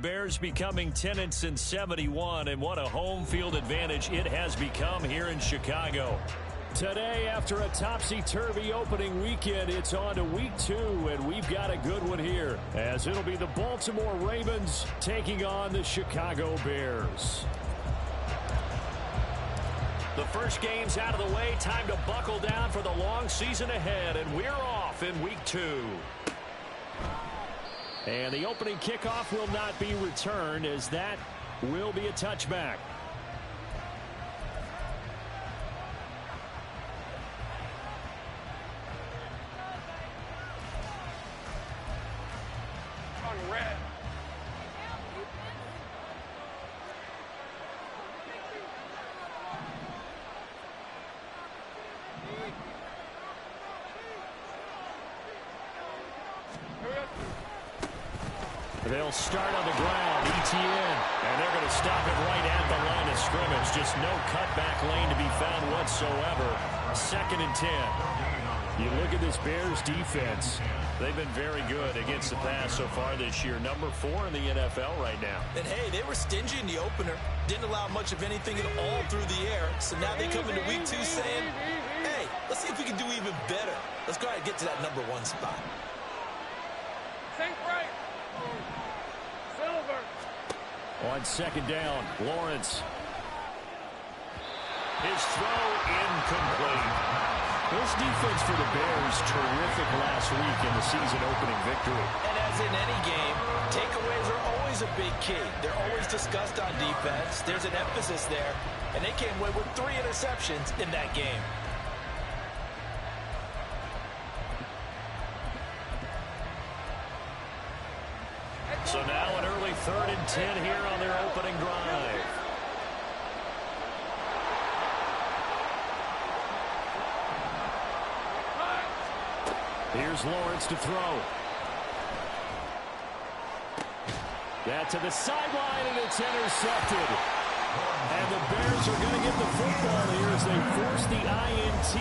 Bears becoming tenants in 71, and what a home field advantage it has become here in Chicago. Today, after a topsy-turvy opening weekend, it's on to week 2, and we've got a good one here, as it'll be the Baltimore Ravens taking on the Chicago Bears. The first game's out of the way. Time to buckle down for the long season ahead, and we're off in week 2. And the opening kickoff will not be returned, as that will be a touchback. They'll start on the ground, ETN, and they're going to stop it right at the line of scrimmage. Just no cutback lane to be found whatsoever. 2nd and 10. You look at this Bears defense. They've been very good against the pass so far this year. Number 4 in the NFL right now. And, hey, they were stingy in the opener. Didn't allow much of anything at all through the air. So now they come into week 2 saying, hey, let's see if we can do even better. Let's go ahead and get to that number 1 spot. Think right. On 2nd down, Lawrence. His throw incomplete. This defense for the Bears, terrific last week in the season-opening victory. And as in any game, takeaways are always a big key. They're always discussed on defense. There's an emphasis there, and they came away with 3 interceptions in that game. So now an early 3rd and 10 here on their opening drive. Here's Lawrence to throw. That to the sideline, and it's intercepted. And the Bears are going to get the football here as they force the INT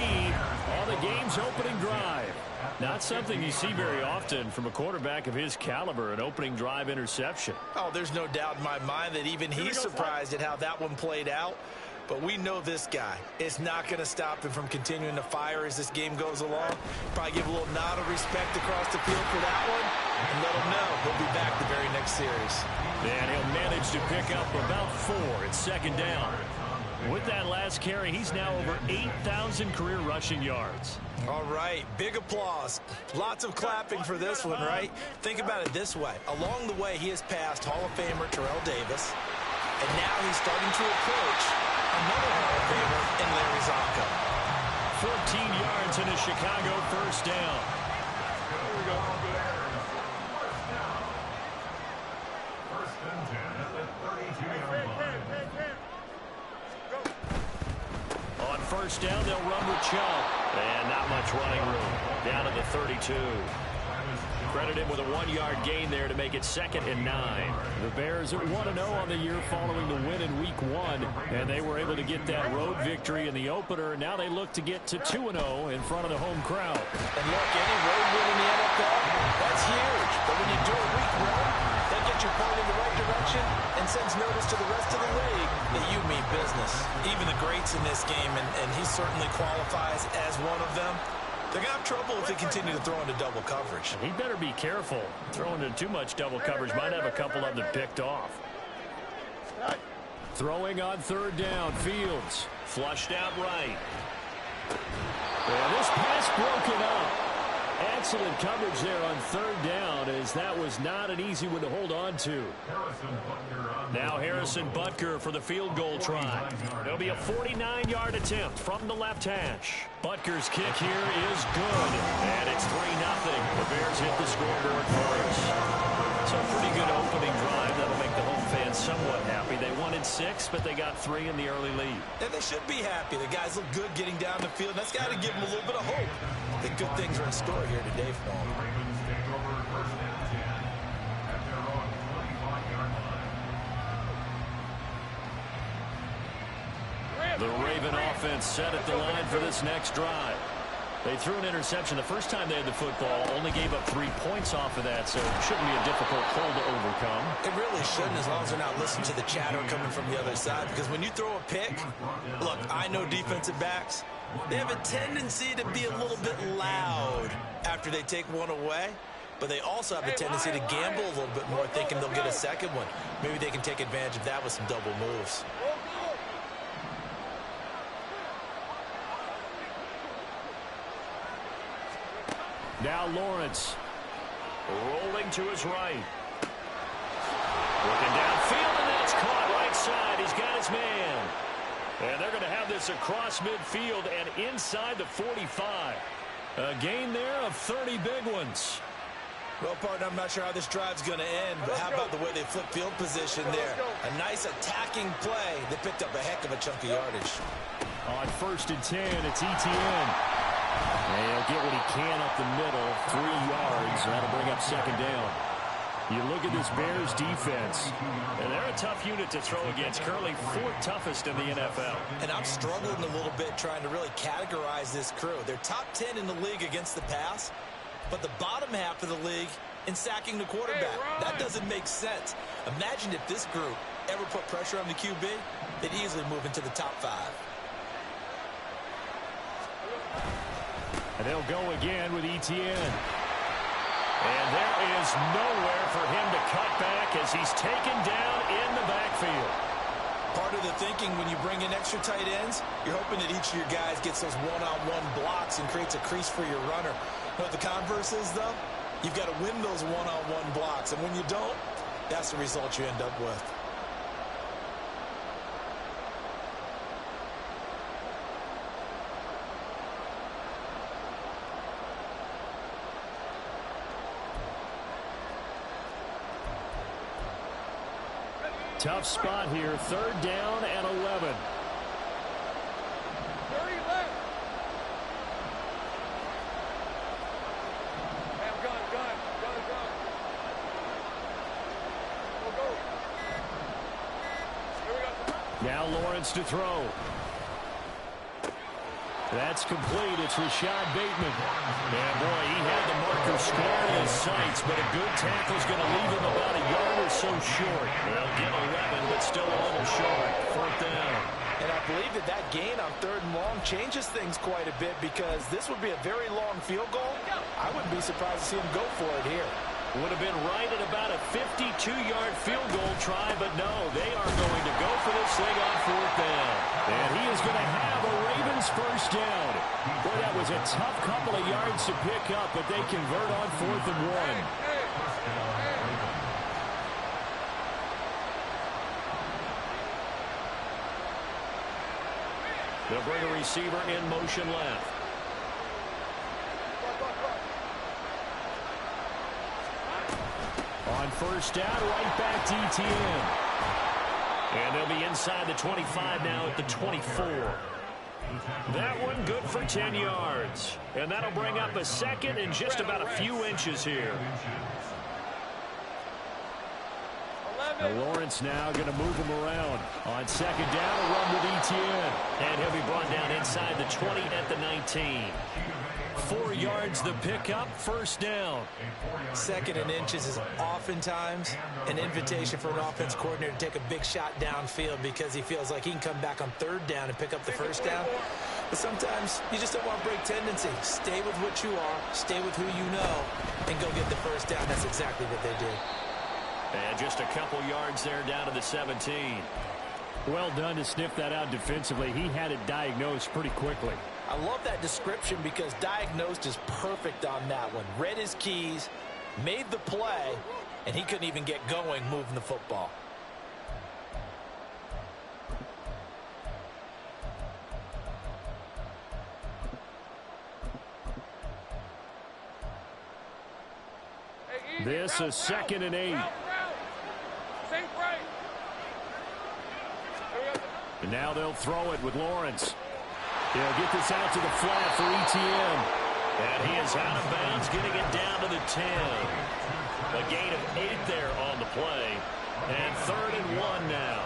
on the game's opening drive. Not something you see very often from a quarterback of his caliber, an opening drive interception. Oh, there's no doubt in my mind that even he's surprised at how that one played out. But we know this guy is not going to stop him from continuing to fire as this game goes along. Probably give a little nod of respect across the field for that one, and let him know he'll be back the very next series. And he'll manage to pick up about 4 at 2nd down. With that last carry, he's now over 8,000 career rushing yards. All right, big applause. Lots of clapping for this one, right? Think about it this way. Along the way, he has passed Hall of Famer Terrell Davis, and now he's starting to approach another Hall of Famer in Larry Zonka. 14 yards and a Chicago 1st down. Here we go. On 1st down, they'll run with Chubb. And not much running room. Down to the 32. Credit him with a 1-yard gain there to make it 2nd and 9. The Bears are 1-0 on the year following the win in week 1. And they were able to get that road victory in the opener. Now they look to get to 2-0 in front of the home crowd. And look, any road win in the NFL, that's huge. But when you do a week road, that gets you pointed in the right direction and sends notice to the rest of the league that you mean business. Even the greats in this game, and he certainly qualifies as one of them, they're going to have trouble if they continue to throw into double coverage. He better be careful. Throwing into too much double coverage might have a couple of them picked off. Throwing on 3rd down, Fields. Flushed out right. And this pass broken up. Excellent coverage there on 3rd down, as that was not an easy one to hold on to. Now Harrison Butker for the field goal try. It'll be a 49-yard attempt from the left hash. Butker's kick here is good, and it's 3-0. The Bears hit the scoreboard first. So a pretty good opening drive. That'll make the home fans somewhat happy. They wanted 6, but they got 3 in the early lead. And they should be happy. The guys look good getting down the field. That's got to give them a little bit of hope that good things are in store here today for them. The Raven offense set at the line for this next drive. They threw an interception the first time they had the football, only gave up 3 points off of that, so it shouldn't be a difficult hole to overcome. It really shouldn't, as long as they're not listening to the chatter coming from the other side, because when you throw a pick, look, I know defensive backs, they have a tendency to be a little bit loud after they take one away, but they also have a tendency to gamble a little bit more, thinking they'll get a second one. Maybe they can take advantage of that with some double moves. Now Lawrence, rolling to his right. Looking downfield, and that's caught right side. He's got his man. And they're going to have this across midfield and inside the 45. A gain there of 30 big ones. Well, partner, I'm not sure how this drive's going to end, but how about the way they flip field position there? A nice attacking play. They picked up a heck of a chunk of yardage. On 1st and 10, it's ETN. And he'll get what he can up the middle, 3 yards. That'll bring up 2nd down. You look at this Bears defense, and they're a tough unit to throw against, currently 4th toughest in the NFL. And I'm struggling a little bit trying to really categorize this crew. They're top 10 in the league against the pass, but the bottom half of the league in sacking the quarterback. That doesn't make sense. Imagine if this group ever put pressure on the QB, they'd easily move into the top 5. And they'll go again with ETN. And there is nowhere for him to cut back as he's taken down in the backfield. Part of the thinking when you bring in extra tight ends, you're hoping that each of your guys gets those one-on-one blocks and creates a crease for your runner. You know what the converse is, though? You've got to win those one-on-one blocks, and when you don't, that's the result you end up with. Tough spot here, 3rd down and 11. 30 left. Have gun. Go. Here we go. Now Lawrence to throw. That's complete. It's Rashad Bateman. And, boy, he had the marker square in his sights, but a good tackle's going to leave him about a yard or so short. They'll get 11, but still a little short. 4th down. And I believe that gain on 3rd and long changes things quite a bit, because this would be a very long field goal. I wouldn't be surprised to see him go for it here. Would have been right at about a 52-yard field goal try, but no, they are going to go for this thing on 4th down. And he is going to have a Ravens 1st down. Boy, that was a tough couple of yards to pick up, but they convert on 4th and 1. They'll bring a receiver in motion left. On 1st down, right back to ETN. And they'll be inside the 25 now at the 24. That one good for 10 yards. And that'll bring up a 2nd and just about a few inches here. Now Lawrence now going to move him around. On 2nd down, a run with ETN. And he'll be brought down inside the 20 at the 19. 4 yards the pickup, 1st down. 2nd and inches is oftentimes an invitation for an offense coordinator to take a big shot downfield, because he feels like he can come back on 3rd down and pick up the 1st down. But sometimes you just don't want to break tendency. Stay with what you are, stay with who you know, and go get the 1st down. That's exactly what they did. And just a couple yards there down to the 17. Well done to sniff that out defensively. He had it diagnosed pretty quickly. I love that description, because diagnosed is perfect on that one. Read his keys, made the play, and he couldn't even get going moving the football. This is 2nd and 8. Think right. And now they'll throw it with Lawrence. He'll get this out to the flat for ETN. And he is out of bounds, getting it down to the 10. A gain of 8 there on the play. And 3rd and 1 now.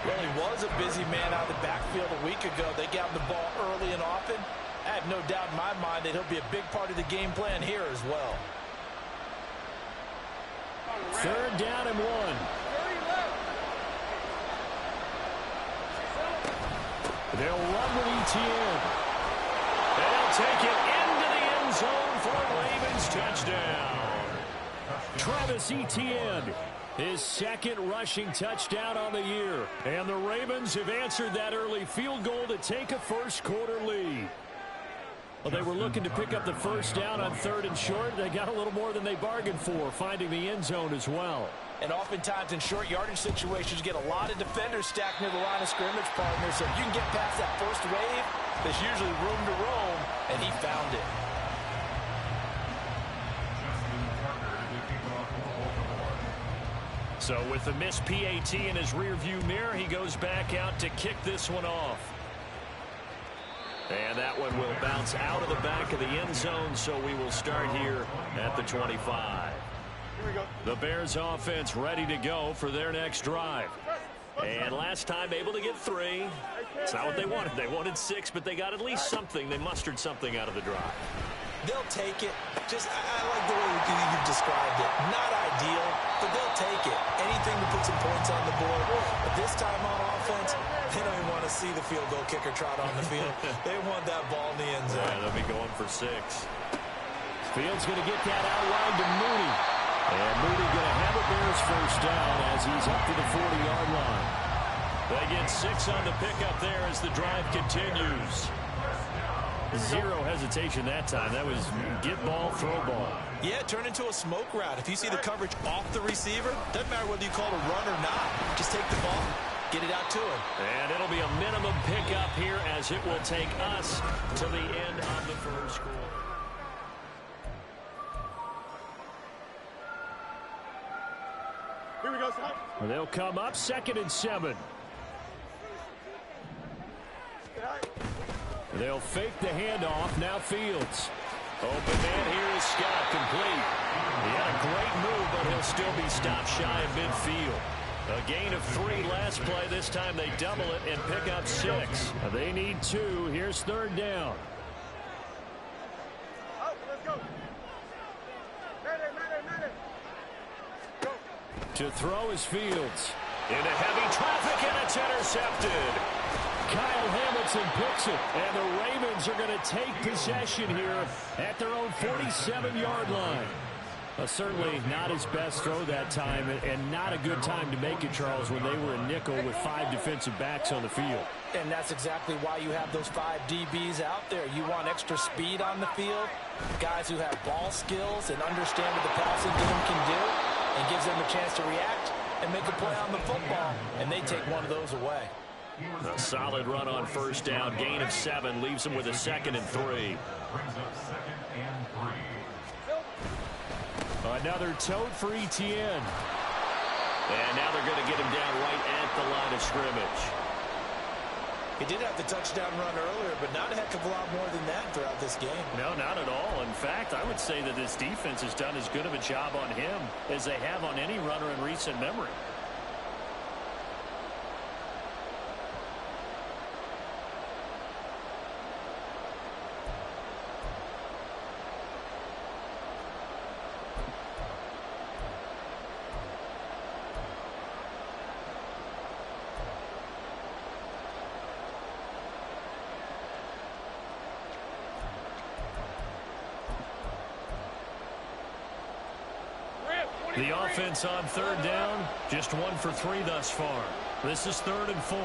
Well, he was a busy man out of the backfield a week ago. They got him the ball early and often. I have no doubt in my mind that he'll be a big part of the game plan here as well. Third down and 1. They'll run with Etienne. They'll take it into the end zone for a Ravens touchdown. Travis Etienne, his second rushing touchdown on the year. And the Ravens have answered that early field goal to take a first-quarter lead. Well, they were looking to pick up the first down on 3rd and short. They got a little more than they bargained for, finding the end zone as well. And oftentimes in short yardage situations, you get a lot of defenders stacked near the line of scrimmage, partner. So if you can get past that first wave, there's usually room to roam, and he found it. So with the missed PAT in his rearview mirror, he goes back out to kick this one off. And that one will bounce out of the back of the end zone, so we will start here at the 25. The Bears offense ready to go for their next drive. And last time able to get 3. It's not what they wanted. They wanted 6, but they got at least something. They mustered something out of the drive. They'll take it. I like the way you've described it. Not ideal, but they'll take it. Anything to put some points on the board. But this time on offense, they don't even want to see the field goal kicker trot on the field. They want that ball in the end zone. Yeah, they'll be going for 6. Fields going to get that outline to Mooney. And Mooney going to have a Bears first down as he's up to the 40-yard line. They get 6 on the pickup there as the drive continues. 0 hesitation that time. That was get ball, throw ball. Yeah, turn into a smoke route. If you see the coverage off the receiver, doesn't matter whether you call it a run or not. Just take the ball, get it out to him. And it'll be a minimum pickup here as it will take us to the end of the first quarter. Here we go, son. They'll come up 2nd and 7. They'll fake the handoff. Now Fields. Open man here is Scott, complete. He had a great move, but he'll still be stopped shy of midfield. A gain of 3 last play. This time they double it and pick up 6. They need 2. Here's 3rd down. Let's go. Go. To throw is Fields. Into heavy traffic, and it's intercepted. Kyle Hamilton picks it, and the Ravens are going to take possession here at their own 47-yard line. Certainly not his best throw that time, and not a good time to make it, Charles, when they were in nickel with 5 defensive backs on the field. And that's exactly why you have those 5 DBs out there. You want extra speed on the field, guys who have ball skills and understand what the passing game can do, and gives them a chance to react and make a play on the football, and they take one of those away. A solid run on first down. Gain of 7 leaves them with a 2nd and 3. Another tote for Etienne. And now they're going to get him down right at the line of scrimmage. He did have the touchdown run earlier, but not a heck of a lot more than that throughout this game. No, not at all. In fact, I would say that this defense has done as good of a job on him as they have on any runner in recent memory. The offense on 3rd down, just 1 for 3 thus far. This is 3rd and 4.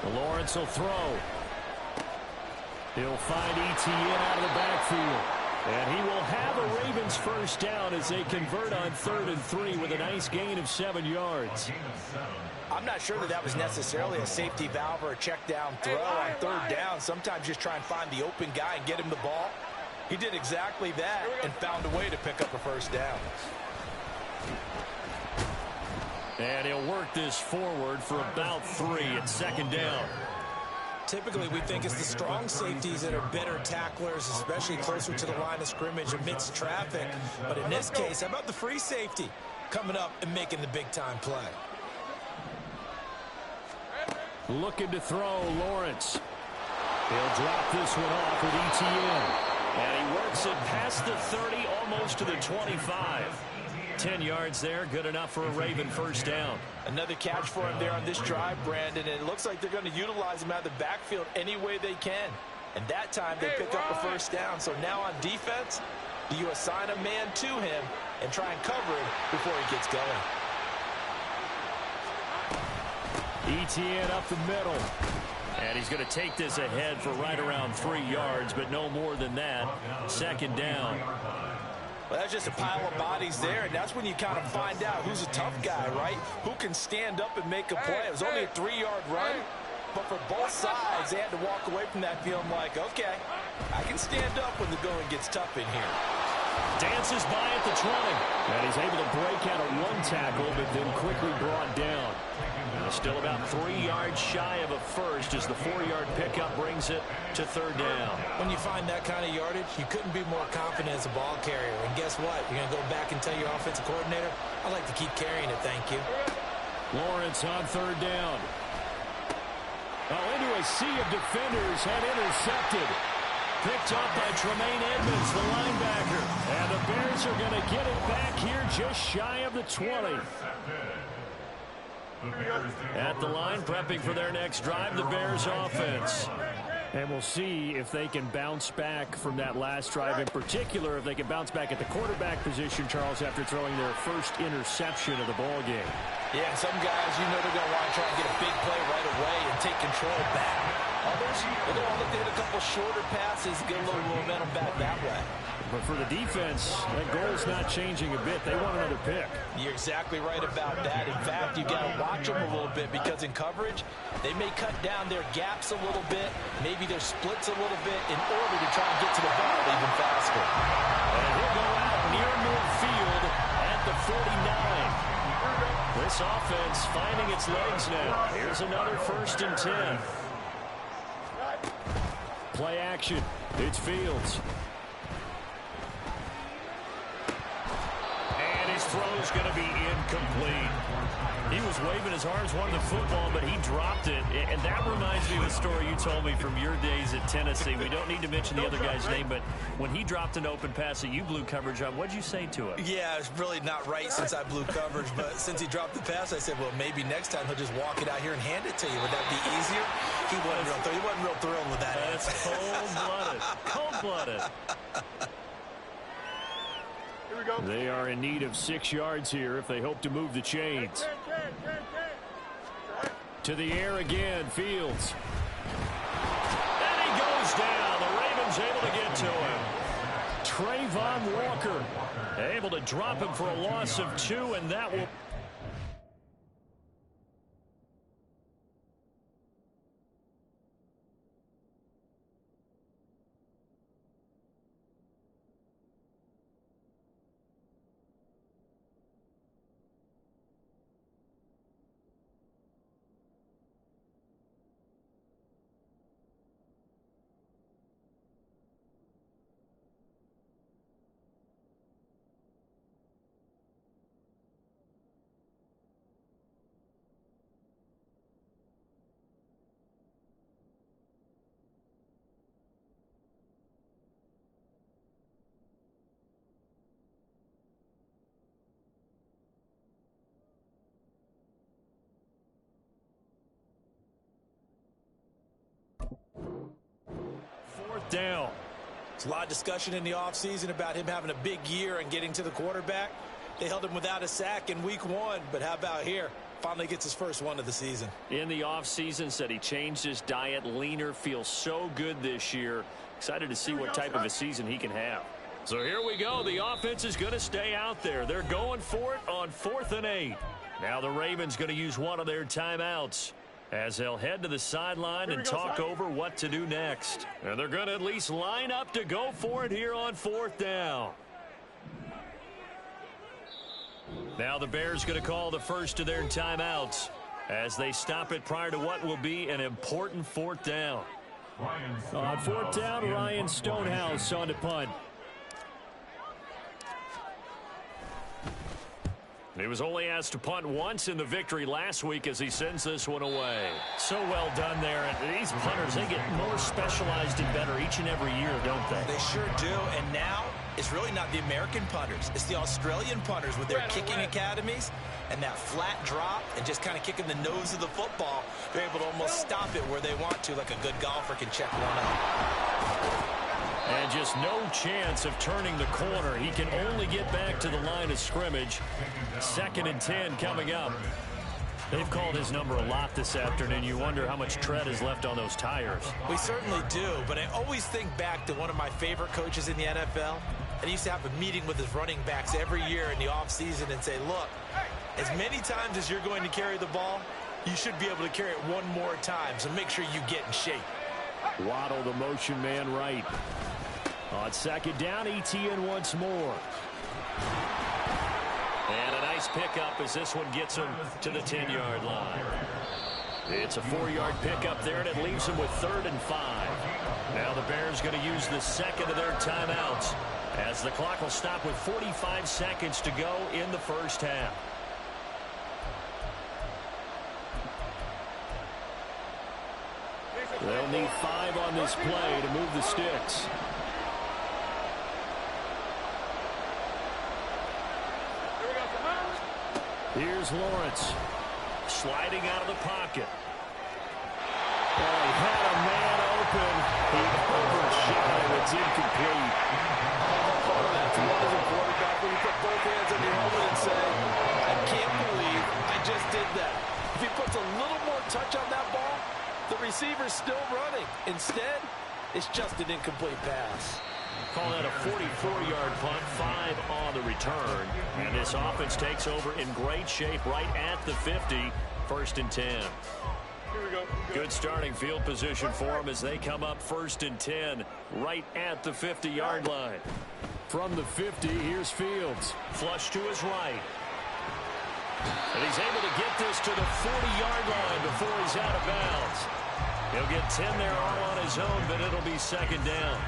11. Lawrence will throw. He'll find Etienne out of the backfield. And he will have a Ravens first down as they convert on 3rd and 3 with a nice gain of 7 yards. I'm not sure that was necessarily a safety valve or a check down throw on 3rd down. Sometimes just try and find the open guy and get him the ball. He did exactly that and found a way to pick up a first down. And he'll work this forward for about 3 at 2nd down. Typically, we think it's the strong safeties that are better tacklers, especially closer to the line of scrimmage amidst traffic. But in this case, how about the free safety coming up and making the big-time play? Looking to throw, Lawrence. He'll drop this one off with ETN. And he works it past the 30, almost to the 25. 10 yards there, good enough for a Raven first down. Another catch for him there on this drive, Brandon, and it looks like they're going to utilize him out of the backfield any way they can. And that time they pick up a first down. So now on defense, do you assign a man to him and try and cover him before he gets going? ETN up the middle. And he's going to take this ahead for right around 3 yards, but no more than that. Second down. Well, that's just a pile of bodies there, and that's when you kind of find out who's a tough guy, right? Who can stand up and make a play. It was only a 3-yard run, but for both sides, they had to walk away from that feeling like, okay, I can stand up when the going gets tough in here. Dances by at the 20. And he's able to break out of one tackle, but then quickly brought down. Still about 3 yards shy of a first as the 4-yard pickup brings it to third down. When you find that kind of yardage, you couldn't be more confident as a ball carrier. And guess what? You're going to go back and tell your offensive coordinator, I'd like to keep carrying it, thank you. Lawrence on third down. Oh, into a sea of defenders and intercepted. Picked up by Tremaine Edmonds, the linebacker. And the Bears are going to get it back here just shy of the 20. At the line, prepping for their next drive, the Bears offense. And we'll see if they can bounce back from that last drive. In particular, if they can bounce back at the quarterback position, Charles, after throwing their first interception of the ball game. Yeah, some guys, you know they're going to want to try and get a big play right away and take control back. Others, they're going to look to hit a couple shorter passes, get a little momentum back that way. But for the defense, that goal's not changing a bit. They want another pick. You're exactly right about that. In fact, you've got to watch them a little bit because in coverage, they may cut down their gaps a little bit, maybe their splits a little bit in order to try and get to the ball even faster. And he'll go out near midfield at the 49. This offense finding its legs now. Here's another 1st and 10. Play action. It's Fields. His throw's going to be incomplete. He was waving his arms, wanted the football, but he dropped it. And that reminds me of a story you told me from your days at Tennessee. We don't need to mention the other guy's name, but when he dropped an open pass that you blew coverage on, what'd you say to him? Yeah, it's really not right since I blew coverage, but since he dropped the pass, I said, well, maybe next time he'll just walk it out here and hand it to you. Would that be easier? He wasn't real thrilled with that. That's cold-blooded. Cold-blooded. They are in need of 6 yards here if they hope to move the chains. To the air again, Fields. And he goes down. The Ravens able to get to him. Trayvon Walker able to drop him for a loss of 2, and that will... down. There's a lot of discussion in the offseason about him having a big year and getting to the quarterback. They held him without a sack in week 1, but how about here? Finally gets his first one of the season. In the offseason, said he changed his diet, leaner, feels so good this year. Excited to see what type of a season he can have. So here we go. The offense is going to stay out there. They're going for it on 4th and 8. Now the Ravens going to use one of their timeouts as they'll head to the sideline and talk over what to do next. And they're going to at least line up to go for it here on 4th down. Now the Bears going to call the first of their timeouts as they stop it prior to what will be an important 4th down. On 4th down, Ryan Stonehouse on to punt. He was only asked to punt once in the victory last week as he sends this one away. So well done there. And these punters, they get more specialized and better each and every year, don't they? They sure do. And now it's really not the American punters. It's the Australian punters with their kicking academies and that flat drop and just kind of kicking the nose of the football. They're able to almost stop it where they want to, like a good golfer can check one up. And just no chance of turning the corner. He can only get back to the line of scrimmage. 2nd and 10 coming up. They've called his number a lot this afternoon. You wonder how much tread is left on those tires. We certainly do, but I always think back to one of my favorite coaches in the NFL. And he used to have a meeting with his running backs every year in the offseason and say, look, as many times as you're going to carry the ball, you should be able to carry it one more time, so make sure you get in shape. Waddle, the motion man right. On 2nd down, ETN once more. And a nice pickup as this one gets him to the 10-yard line. It's a 4-yard pickup there, and it leaves him with 3rd and 5. Now the Bears going to use the second of their timeouts as the clock will stop with 45 seconds to go in the first half. They'll need 5 on this play to move the sticks. Here's Lawrence sliding out of the pocket. Oh, he had a man open. He overshot him. It's incomplete. That's what is a quarterback when you put both hands on your helmet and say, I can't believe I just did that. If he puts a little more touch on that ball, the receiver's still running. Instead, it's just an incomplete pass. Call that a 44-yard punt, 5 on the return. And this offense takes over in great shape right at the 50, 1st and 10. Here we go. Good starting field position for them as they come up 1st and 10 right at the 50-yard line. From the 50, here's Fields. Flush to his right. And he's able to get this to the 40-yard line before he's out of bounds. He'll get 10 there all on his own, but it'll be 2nd down.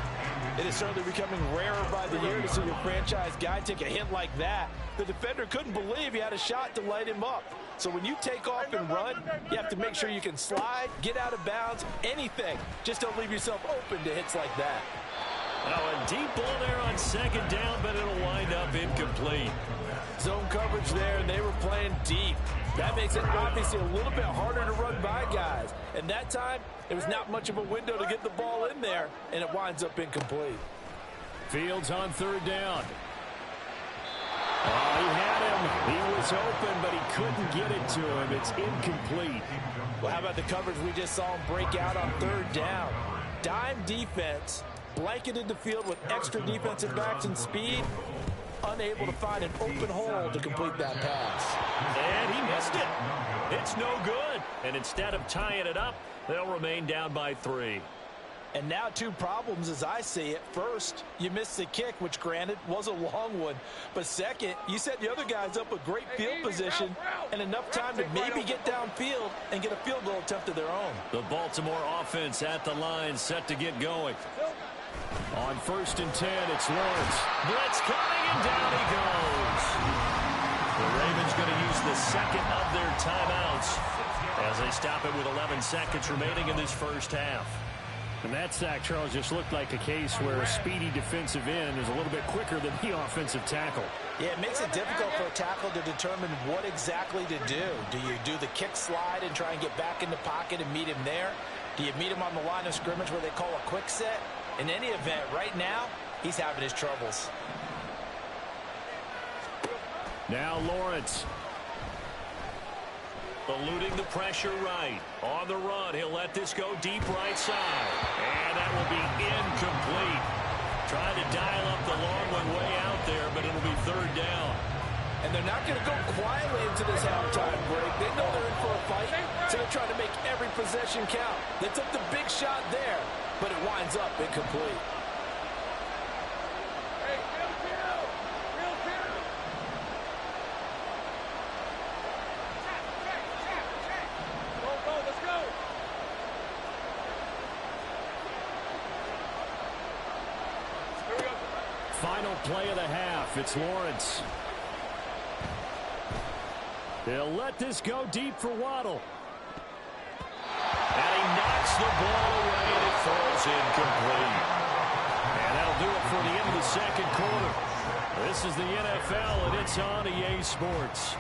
It is certainly becoming rarer by the year to see your franchise guy take a hit like that. The defender couldn't believe he had a shot to light him up. So when you take off and run, you have to make sure you can slide, get out of bounds, anything. Just don't leave yourself open to hits like that. Now a deep ball there on 2nd down, but it'll wind up incomplete. Zone coverage there, and they were playing deep. That makes it obviously a little bit harder to run by guys. And that time, there was not much of a window to get the ball in there, and it winds up incomplete. Fields on 3rd down. Oh, he had him. He was open, but he couldn't get it to him. It's incomplete. Well, how about the coverage we just saw him break out on 3rd down? Dime defense, blanketed the field with extra defensive backs and speed, unable to find an open hole to complete that pass. And he missed it. It's no good. And instead of tying it up, they'll remain down by 3. And now 2 problems as I see it. First, you missed the kick, which granted was a long one. But second, you set the other guys up with great field position and enough time to maybe get downfield and get a field goal attempt of their own. The Baltimore offense at the line set to get going. On 1st and 10, it's Lawrence. Blitz coming, and down he goes. The Ravens going to use the second of their timeouts as they stop it with 11 seconds remaining in this first half. And that sack, Charles, just looked like a case where a speedy defensive end is a little bit quicker than the offensive tackle. Yeah, it makes it difficult for a tackle to determine what exactly to do. Do you do the kick slide and try and get back in the pocket and meet him there? Do you meet him on the line of scrimmage where they call a quick set? In any event, right now, he's having his troubles. Now Lawrence. Eluding the pressure right. On the run, he'll let this go deep right side. And that will be incomplete. Trying to dial up the long one way out there, but it'll be 3rd down. And they're not going to go quietly into this halftime break. They know they're in for a fight, so they're trying to make every possession count. They took the big shot there, but it winds up incomplete. Final play of the half. It's Lawrence. He'll let this go deep for Waddle. And he knocks the ball away, and it falls incomplete. And that'll do it for the end of the second quarter. This is the NFL, and it's on EA Sports.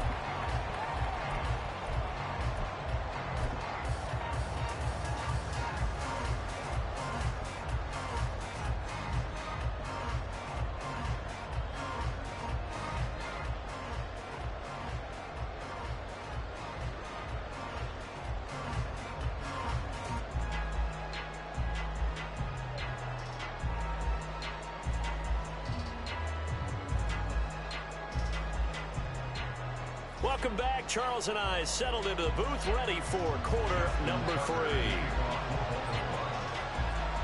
Welcome back. Charles and I settled into the booth, ready for quarter number 3.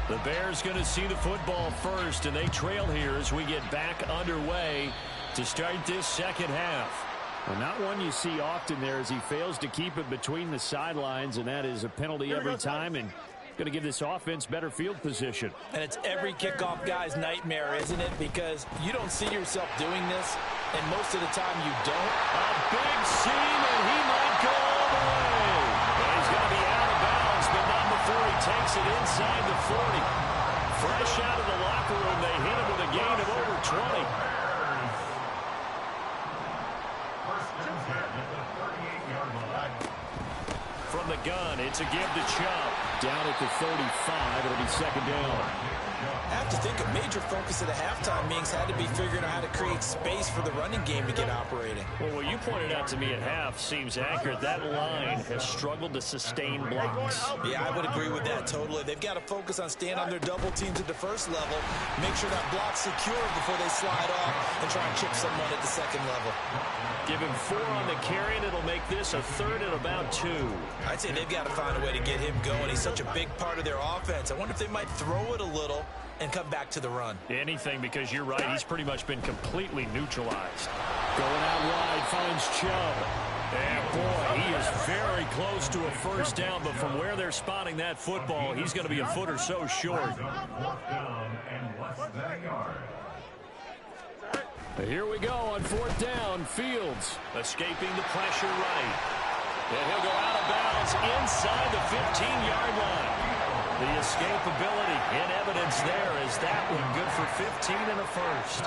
The Bears going to see the football first, and they trail here as we get back underway to start this second half. Well, not one you see often there as he fails to keep it between the sidelines, and that is a penalty every time, and going to give this offense better field position. And it's every kickoff guy's nightmare, isn't it? Because you don't see yourself doing this, and most of the time you don't. A big seam, and he might go all the way. And he's going to be out of bounds, but not before he takes it inside the 40. Fresh out of the locker room, they hit him with a gain of over 20. From the gun, it's a give to Chubb. Down at the 35, it'll be second down. I have to think a major focus of the halftime meetings had to be figuring out how to create space for the running game to get operating. Well, what you pointed out to me at half seems accurate. That line has struggled to sustain blocks. Yeah, I would agree with that totally. They've got to focus on staying on their double teams at the first level, make sure that block's secure before they slide off, and try and chip someone at the second level. Give him 4 on the carry, and it'll make this a third and about 2. I'd say they've got to find a way to get him going. He's such a big part of their offense. I wonder if they might throw it a little and come back to the run. Anything, because you're right, he's pretty much been completely neutralized. Going out wide, finds Chubb. And boy, he is very close to a first down, but from where they're spotting that football, he's going to be a foot or so short. Here we go on 4th down. Fields escaping the pressure right. And he'll go out of bounds inside the 15-yard line. The escapability in evidence there is that one good for 15 and a first.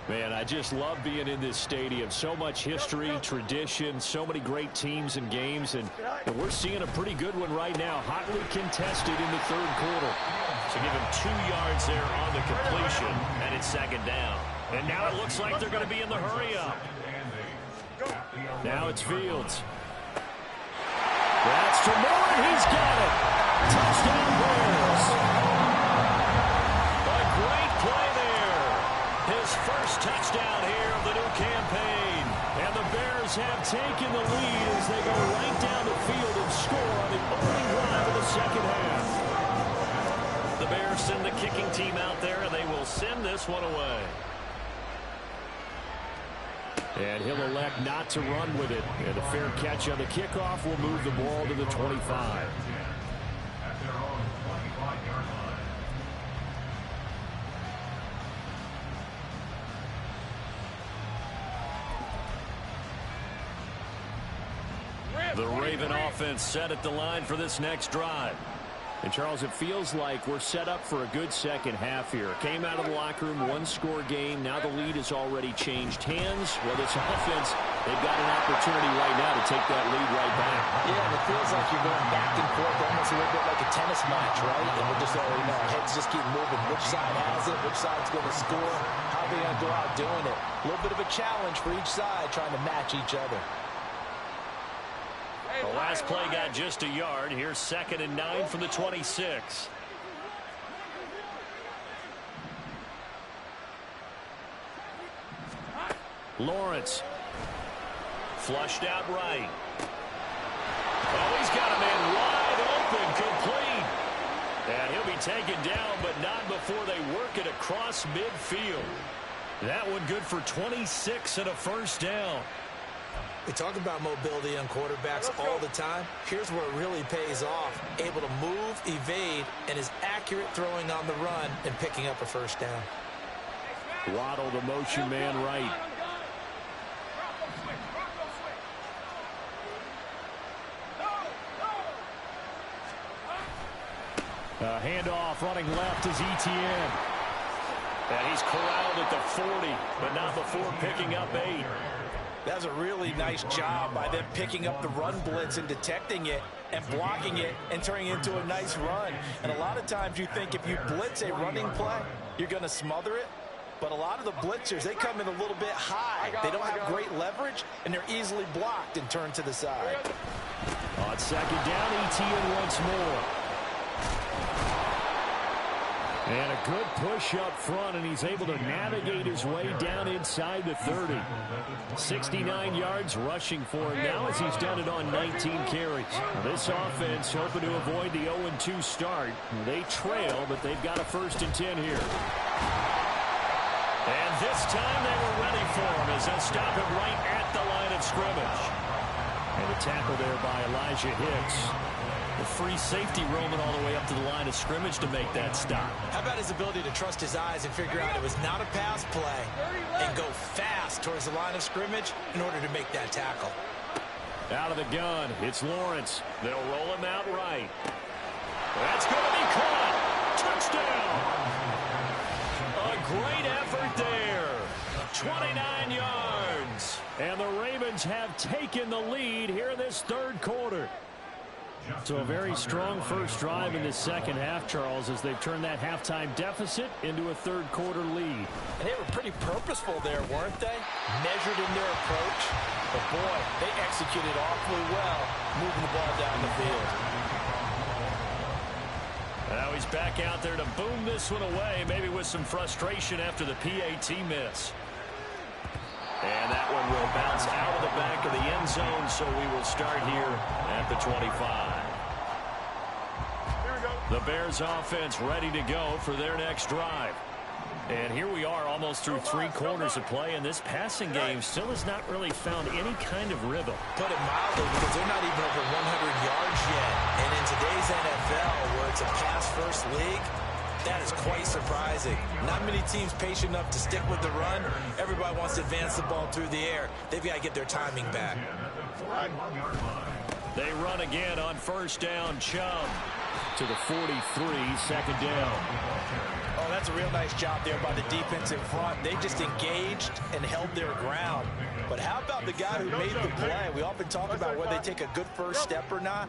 Man, I just love being in this stadium. So much history, tradition, so many great teams and games, and we're seeing a pretty good one right now. Hotly contested in the third quarter. So give him 2 yards there on the completion, and it's second down. And now it looks like they're going to be in the hurry-up. Now it's Fields. That's to Moore, and he's got it. Touchdown Bears. A great play there. His first touchdown here of the new campaign. And the Bears have taken the lead as they go right down the field and score on the opening drive of the second half. The Bears send the kicking team out there, and they will send this one away. And he'll elect not to run with it. And a fair catch on the kickoff will move the ball to the 25. The Raven offense set at the line for this next drive. And, Charles, it feels like we're set up for a good second half here. Came out of the locker room, 1-score game. Now the lead has already changed hands. Well, this offense, they've got an opportunity right now to take that lead right back. Yeah, and it feels like you're going back and forth, almost a little bit like a tennis match, right? And we're just already know our heads just keep moving. Which side has it? Which side's going to score? How are they going to go out doing it? A little bit of a challenge for each side, trying to match each other. The last play got just a yard. Here's 2nd and 9 from the 26. Lawrence. Flushed out right. Oh, he's got a man wide open, complete. And he'll be taken down, but not before they work it across midfield. That one good for 26 and a first down. We talk about mobility on quarterbacks all the time. Here's where it really pays off. Able to move, evade, and is accurate throwing on the run and picking up a first down. Waddle, the motion man right. Handoff running left is Etienne. And he's corralled at the 40, but not before picking up 8. That's a really nice job by them picking up the run blitz and detecting it and blocking it and turning it into a nice run. And a lot of times you think if you blitz a running play, you're going to smother it. But a lot of the blitzers, they come in a little bit high. They don't have great leverage, and they're easily blocked and turned to the side. On second down, Etienne once more. And a good push up front, and he's able to navigate his way down inside the 30. 69 yards rushing for him now as he's done it on 19 carries. This offense hoping to avoid the 0-2 start. They trail, but they've got a 1st and 10 here. And this time they were ready for him as they'll stop him right at the line of scrimmage. And a tackle there by Elijah Hicks. The free safety roaming all the way up to the line of scrimmage to make that stop. How about his ability to trust his eyes and figure out it was not a pass play and go fast towards the line of scrimmage in order to make that tackle. Out of the gun, it's Lawrence. They'll roll him out right. That's going to be caught. Touchdown. A great effort there. 29 yards. And the Ravens have taken the lead here in this 3rd quarter. So a very strong first drive in the second half, Charles, as they've turned that halftime deficit into a 3rd quarter lead. And they were pretty purposeful there, weren't they? Measured in their approach. But, boy, they executed awfully well, moving the ball down the field. Now he's back out there to boom this one away, maybe with some frustration after the PAT miss. And that one will bounce out of the back of the end zone, so we will start here at the 25. The Bears offense ready to go for their next drive. And here we are almost through 3 quarters of play, and this passing game still has not really found any kind of rhythm. Put it mildly, because they're not even over 100 yards yet. And in today's NFL, where it's a pass-first league, that is quite surprising. Not many teams patient enough to stick with the run. Everybody wants to advance the ball through the air. They've got to get their timing back. They run again on 1st down. Chubb to the 43, 2nd down. Oh, that's a real nice job there by the defense in front. They just engaged and held their ground. But how about the guy who made the play? We often talk about whether they take a good first step or not.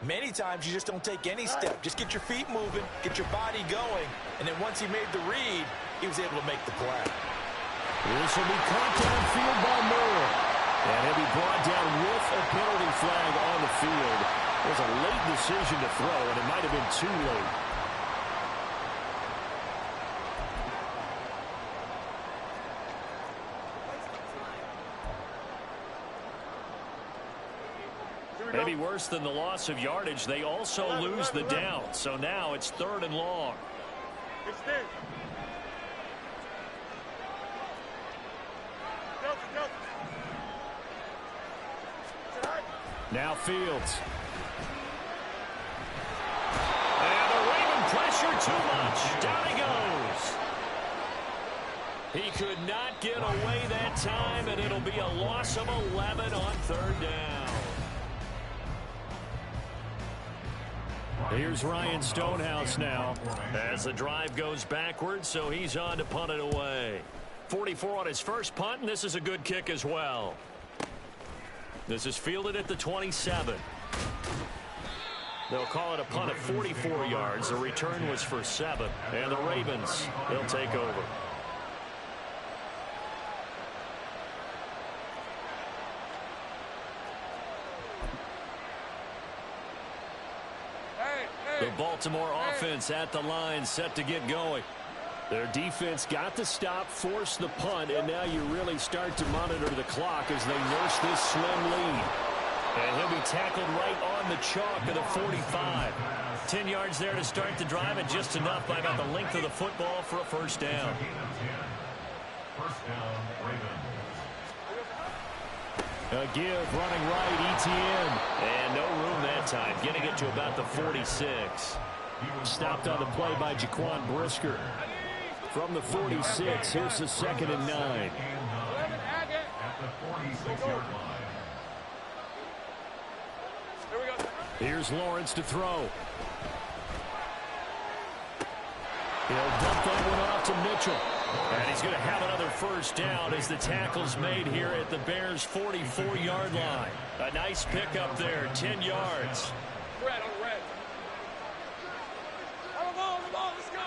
Many times you just don't take any step. Just get your feet moving, get your body going, and then once he made the read, he was able to make the play. This will be caught downfield by Moore. And he'll be brought down with a penalty flag on the field. It was a late decision to throw, and it might have been too late. Maybe worse than the loss of yardage, they also lose the down. So now it's 3rd and long. Now Fields. And the Raven pressure too much. Down he goes. He could not get away that time, and it'll be a loss of 11 on 3rd down. Here's Ryan Stonehouse now as the drive goes backwards, so he's on to punt it away. 44 on his first punt, and this is a good kick as well. This is fielded at the 27. They'll call it a punt at 44 yards. The return was for 7, and the Ravens, they'll take over. The Baltimore offense at the line, set to get going. Their defense got the stop, forced the punt, and now you really start to monitor the clock as they nurse this slim lead. And he'll be tackled right on the chalk of the 45. 10 yards there to start the drive, and just enough by about the length of the football for a 1st down. A give running right, Etienne. And no room that time, getting it to about the 46. Stopped on the play by Jaquan Brisker. From the 46, here's the 2nd and 9. Here's Lawrence to throw. He'll dump that one off to Mitchell. And he's going to have another first down as the tackle's made here at the Bears' 44-yard line. A nice pickup there, 10 yards. Red on red. On the ball, let's go.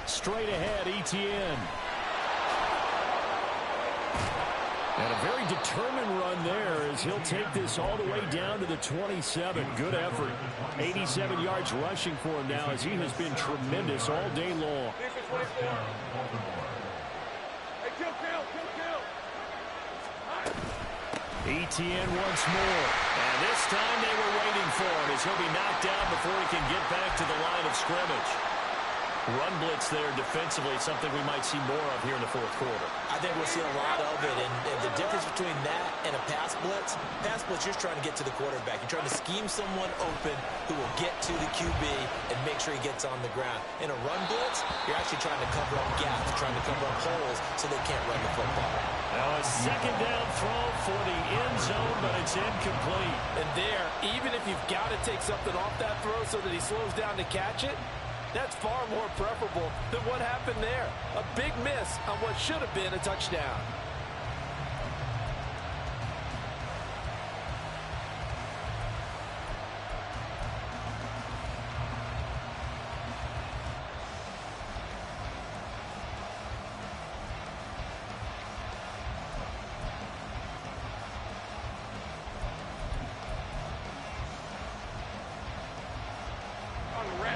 Straight ahead, Etienne. And a very determined run there as he'll take this all the way down to the 27. Good effort. 87 yards rushing for him now as he has been tremendous all day long. Hey, kill. Etienne once more. And this time they were waiting for him as he'll be knocked down before he can get back to the line of scrimmage. Run blitz there defensively, something we might see more of here in the 4th quarter. I think we'll see a lot of it, and the difference between that and a pass blitz, you're trying to get to the quarterback. You're trying to scheme someone open who will get to the QB and make sure he gets on the ground. In a run blitz, you're actually trying to cover up gaps, trying to cover up holes so they can't run the football. Now a 2nd down throw for the end zone, but it's incomplete. And there, even if you've got to take something off that throw so that he slows down to catch it, that's far more preferable than what happened there. A big miss on what should have been a touchdown.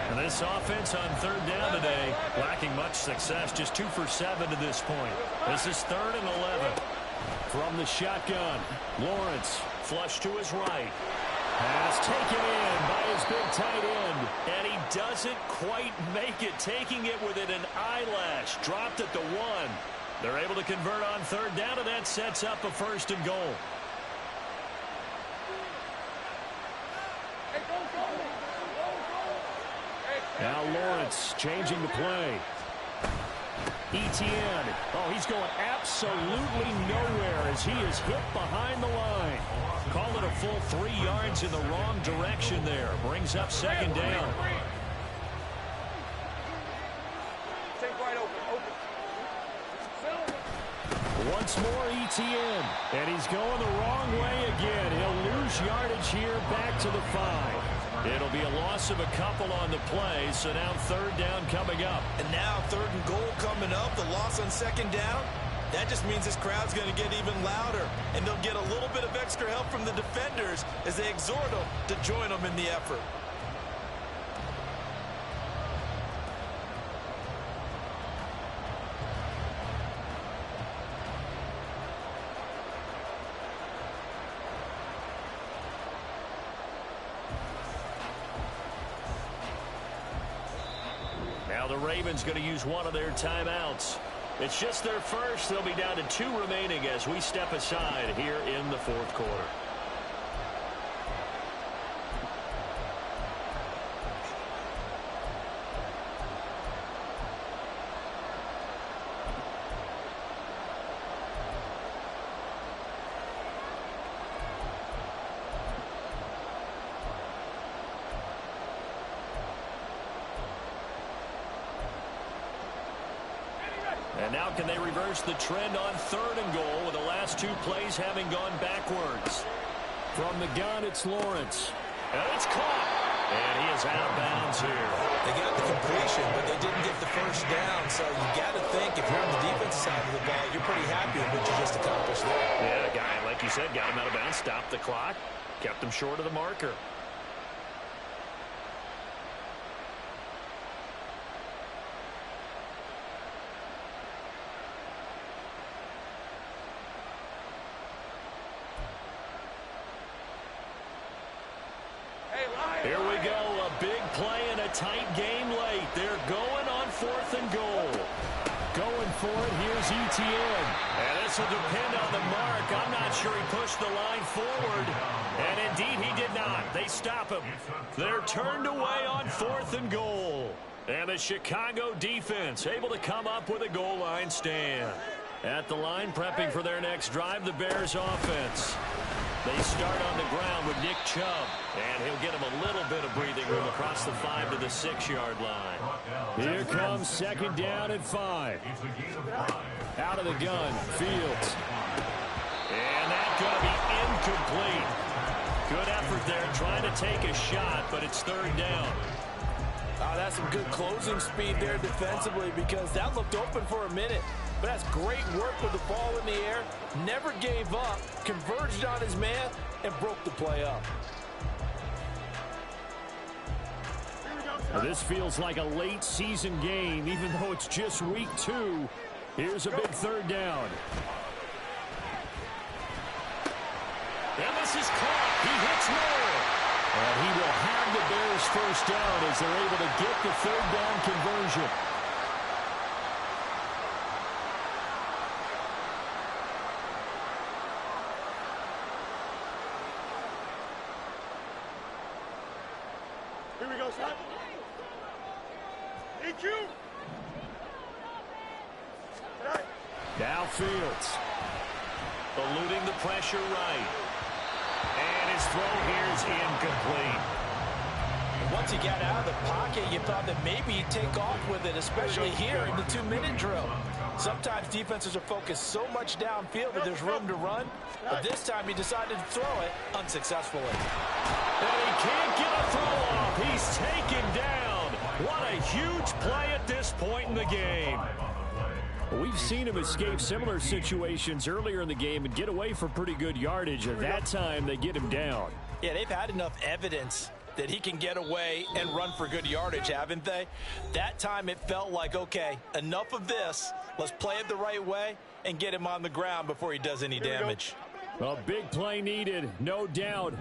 And this offense on 3rd down today, lacking much success, just 2 for 7 to this point. This is 3rd and 11. From the shotgun, Lawrence flush to his right. Pass taken in by his big tight end. And he doesn't quite make it, taking it within an eyelash. Dropped at the 1. They're able to convert on 3rd down, and that sets up a 1st and goal. Now Lawrence changing the play. Etienne. Oh, he's going absolutely nowhere as he is hit behind the line. Call it a full 3 yards in the wrong direction there. Brings up 2nd down. Take right open. Once more Etienne. And he's going the wrong way again. He'll lose yardage here back to the 5. It'll be a loss of a couple on the play, so now 3rd down coming up. And now 3rd and goal coming up, the loss on 2nd down. That just means this crowd's going to get even louder, and they'll get a little bit of extra help from the defenders as they exhort them to join them in the effort. Now the Ravens going to use one of their timeouts. It's just their first. They'll be down to 2 remaining as we step aside here in the 4th quarter. And now can they reverse the trend on 3rd and goal with the last 2 plays having gone backwards? From the gun, it's Lawrence. And it's caught. And he is out of bounds here. They got the completion, but they didn't get the first down. So you got to think if you're on the defensive side of the ball, you're pretty happy with what you just accomplished there. Yeah, guy, like you said, got him out of bounds, stopped the clock, kept him short of the marker. Here we go, a big play and a tight game late. They're going on 4th and goal. Going for it. Here's Etienne. And this will depend on the mark. I'm not sure he pushed the line forward. And indeed he did not. They stop him. They're turned away on 4th and goal. And the Chicago defense able to come up with a goal line stand. At the line, prepping for their next drive, the Bears offense. They start on the ground with Nick Chubb, and he'll get him a little bit of breathing room across the 5 to the 6-yard line. Here comes 2nd down and 5. Out of the gun, Fields. And that's going to be incomplete. Good effort there, trying to take a shot, but it's 3rd down. That's some good closing speed there defensively, because that looked open for a minute. But that's great work with the ball in the air. Never gave up, converged on his man, and broke the play up. This feels like a late season game, even though it's just week 2. Here's a big 3rd down. And this is caught. He hits Moore. And he will have the Bears 1st down as they're able to get the 3rd down conversion. Here we go, son. EQ. Right. Now Fields. Eluding the pressure right. And his throw here is incomplete. Once he got out of the pocket, you thought that maybe he'd take off with it, especially here in the 2-minute drill. Sometimes defenses are focused so much downfield that there's room to run, but this time he decided to throw it unsuccessfully. And he can't get a throw off. He's taken down. What a huge play at this point in the game. We've seen him escape similar situations earlier in the game and get away for pretty good yardage. At that time, they get him down. Yeah, they've had enough evidence that he can get away and run for good yardage, haven't they? That time it felt like, okay, enough of this. Let's play it the right way and get him on the ground before he does any damage. A big play needed, no doubt.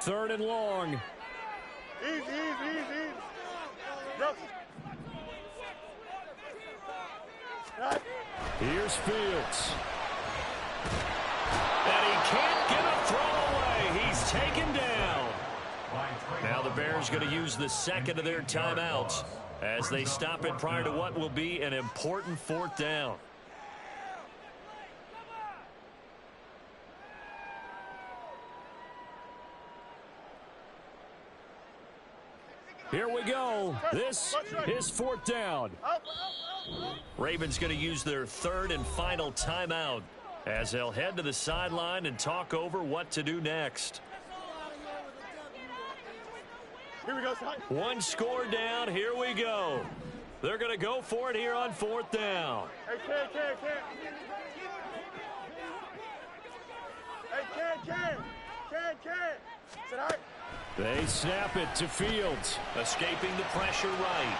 3rd and long. Easy, easy, easy. Go. Right. Here's Fields. And he can't get a throw away. He's taken down. Now the Bears going to use the 2nd of their timeouts as they stop it prior to what will be an important 4th down. Here we go. This is 4th down. Ravens going to use their 3rd and final timeout as they'll head to the sideline and talk over what to do next. Here we go, son. 1 score down. Here we go. They're going to go for it here on 4th down. Hey, Ken. Hey, Ken. Sit out. They snap it to Fields, escaping the pressure right.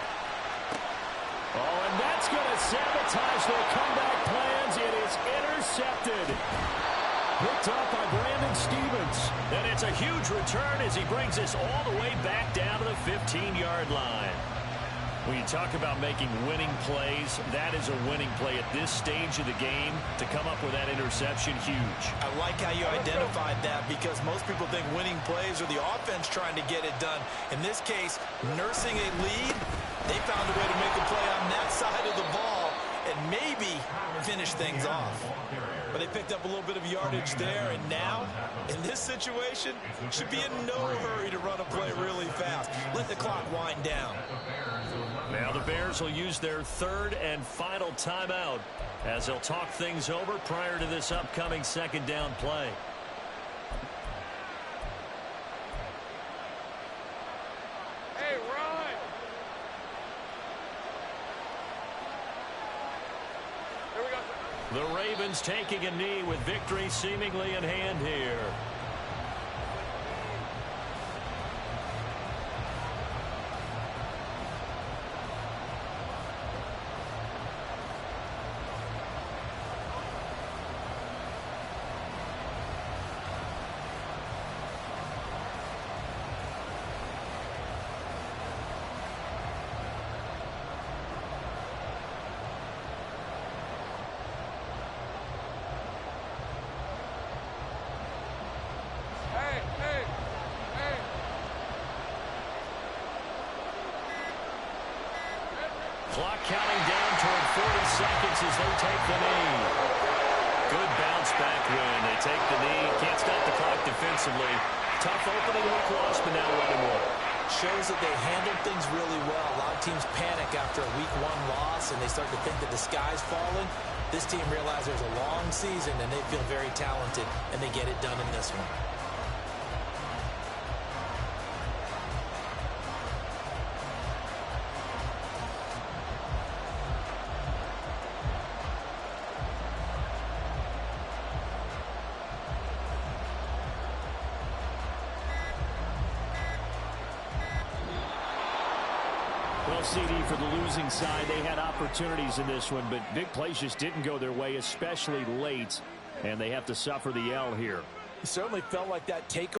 Oh, and that's going to sabotage their comeback plans. It is intercepted. Picked up by Brandon Stevens. And it's a huge return as he brings us all the way back down to the 15-yard line. When you talk about making winning plays, that is a winning play at this stage of the game. To come up with that interception, huge. I like how you identified that, because most people think winning plays are the offense trying to get it done. In this case, nursing a lead, they found a way to make a play on that side of the ball and maybe finish things off. But they picked up a little bit of yardage there, and now, in this situation, should be in no hurry to run a play really fast. Let the clock wind down. Now the Bears will use their 3rd and final timeout as they'll talk things over prior to this upcoming 2nd down play. Hey, Ron. Here we go. The Ravens taking a knee with victory seemingly in hand here. Clock counting down toward 40 seconds as they take the knee. Good bounce back win. They take the knee. Can't stop the clock defensively. Tough opening week loss, but now 1-1. Shows that they handled things really well. A lot of teams panic after a week 1 loss, and they start to think that the sky's falling. This team realized there's a long season, and they feel very talented, and they get it done in this one. Well, CD, for the losing side, they had opportunities in this one, but big plays just didn't go their way, especially late, and they have to suffer the L here. It certainly felt like that take